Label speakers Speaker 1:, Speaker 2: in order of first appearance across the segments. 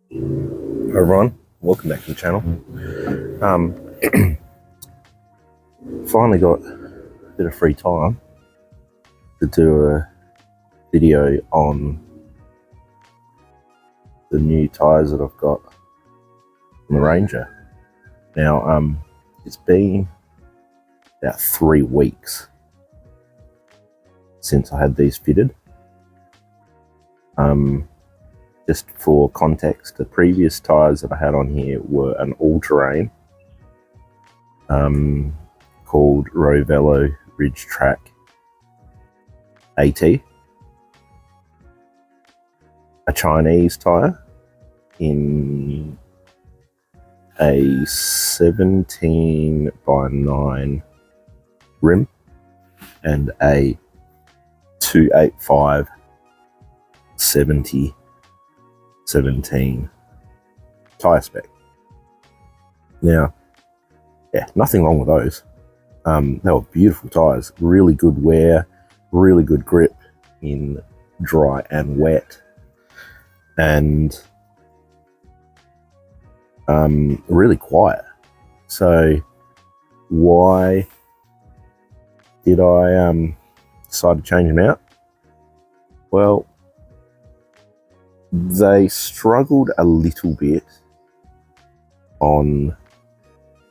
Speaker 1: Hi everyone, welcome back to the channel. Finally got a bit of free time to do a video on the new tyres that I've got on the Ranger. Now, it's been about 3 weeks since I had these fitted. Just for context, the previous tyres that I had on here were an all-terrain called Rovello Ridge Track AT, a Chinese tyre in a 17 by 9 rim and a 285 70 17 tyre spec. Now, yeah, nothing wrong with those. They were beautiful tyres, really good wear, really good grip in dry and wet, and really quiet. So why did I decide to change them out? Well, they struggled a little bit on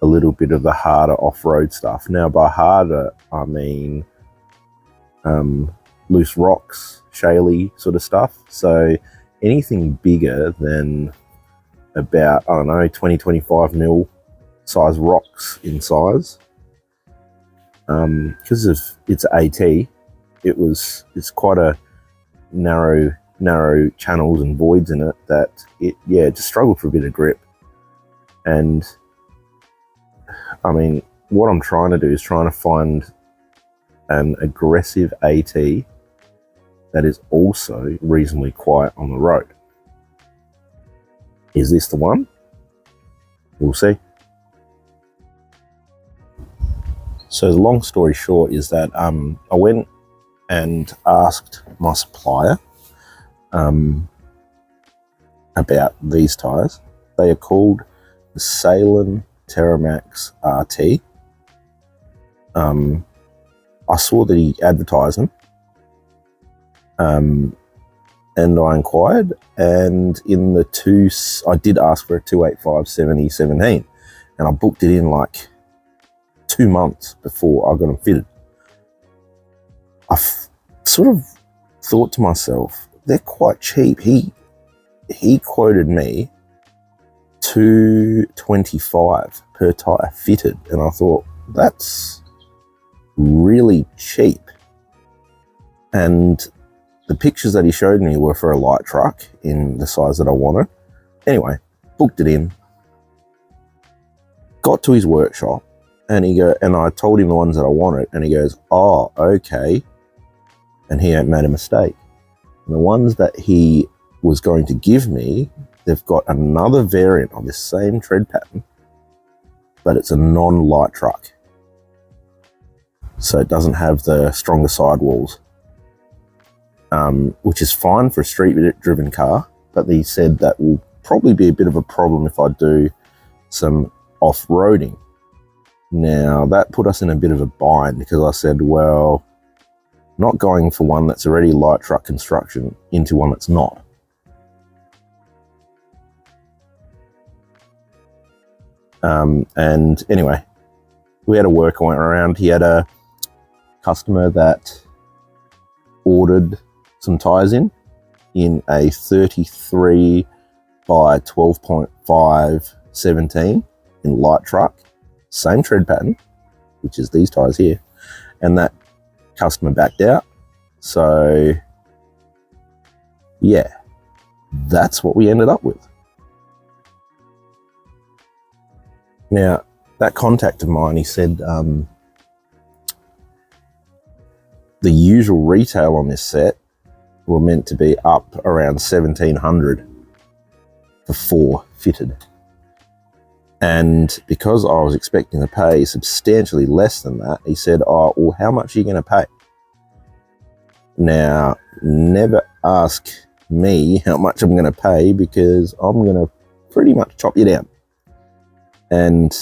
Speaker 1: a little bit of the harder off-road stuff. Now, by harder, I mean loose rocks, shaly sort of stuff. So anything bigger than about, I don't know, 20-25 mil size rocks in size. Because of its AT, it's quite a narrow channels and voids in it that it just struggled for a bit of grip. And I mean, what I'm trying to do is trying to find an aggressive AT that is also reasonably quiet on the road. Is this the one? We'll see. So the long story short is that I went and asked my supplier about these tyres. They are called the Sailun Terramax RT. I saw that he advertised them, and I inquired, and in the I did ask for a 285 70 17, and I booked it in like 2 months before I got them fitted. I sort of thought to myself, they're quite cheap. He quoted me $225 per tyre fitted, and I thought, that's really cheap. And the pictures that he showed me were for a light truck in the size that I wanted. Anyway, booked it in, got to his workshop, and I told him the ones that I wanted, and he goes, oh, okay. And he made a mistake. And the ones that he was going to give me, they've got another variant of this same tread pattern, but it's a non-light truck. So it doesn't have the stronger sidewalls, which is fine for a street-driven car, but he said that will probably be a bit of a problem if I do some off-roading. Now, that put us in a bit of a bind, because I said, well, not going for one that's already light truck construction into one that's not. And anyway, we had a workaround around. He had a customer that ordered some tyres in a 33 by 12.5 17 in light truck, same tread pattern, which is these tyres here, and that customer backed out. So yeah, that's what we ended up with. Now, that contact of mine, he said the usual retail on this set were meant to be up around $1,700 for 4 fitted. And because I was expecting to pay substantially less than that, he said, oh, well, how much are you going to pay? Now, never ask me how much I'm going to pay, because I'm going to pretty much chop you down. And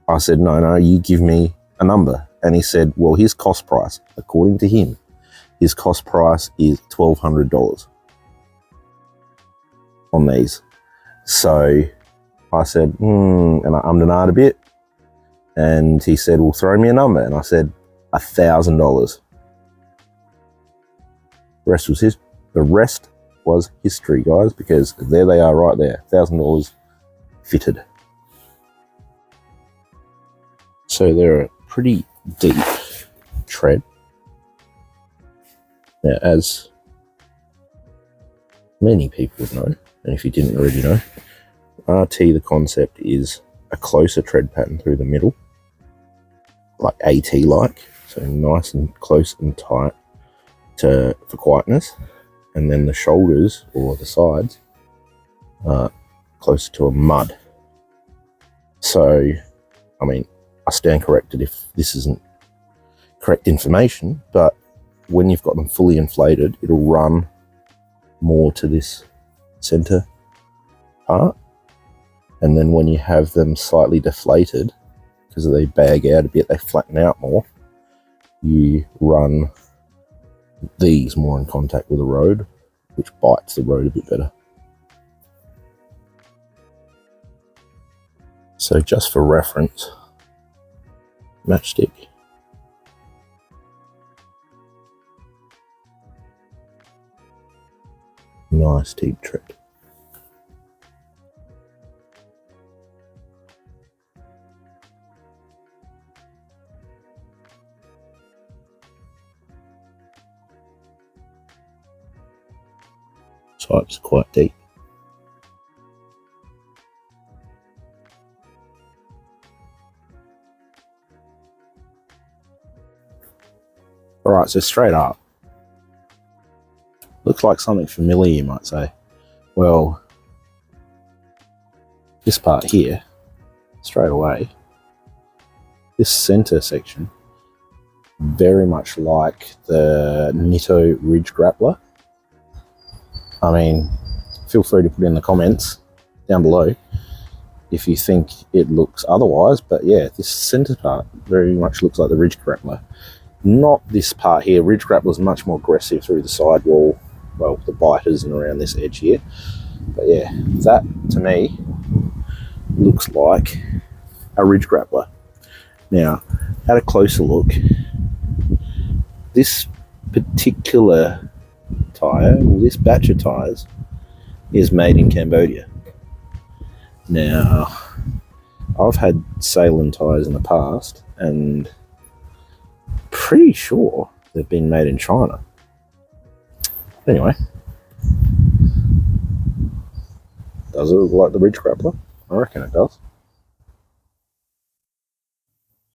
Speaker 1: I said, no, you give me a number. And he said, well, his cost price, according to him, his cost price is $1,200 on these. So I said, and I ummed and ahed a bit. And he said, well, throw me a number. And I said, $1,000. The rest was history, guys, because there they are right there, $1,000 fitted. So they're a pretty deep tread. Now, as many people would know, and if you didn't already know, RT, the concept is a closer tread pattern through the middle, like AT-like, so nice and close and tight for quietness, and then the shoulders or the sides are closer to a mud. So, I mean, I stand corrected if this isn't correct information, but when you've got them fully inflated, it'll run more to this center part. And then when you have them slightly deflated, because they bag out a bit, they flatten out more, you run these more in contact with the road, which bites the road a bit better. So just for reference, matchstick. Nice deep tread. Sides quite deep. Alright, so straight up. Looks like something familiar, you might say. Well, this part here, straight away, this center section, very much like the Nitto Ridge Grappler. I mean, feel free to put in the comments down below if you think it looks otherwise, but yeah, this center part very much looks like the Ridge Grappler. Not this part here. Ridge Grappler is much more aggressive through the sidewall, well, the biters and around this edge here. But yeah, that to me looks like a Ridge Grappler. Now, at a closer look, this particular tyre, well, this batch of tyres is made in Cambodia. Now, I've had Sailun tyres in the past, and pretty sure they've been made in China. Anyway, does it look like the Ridge Grappler? I reckon it does.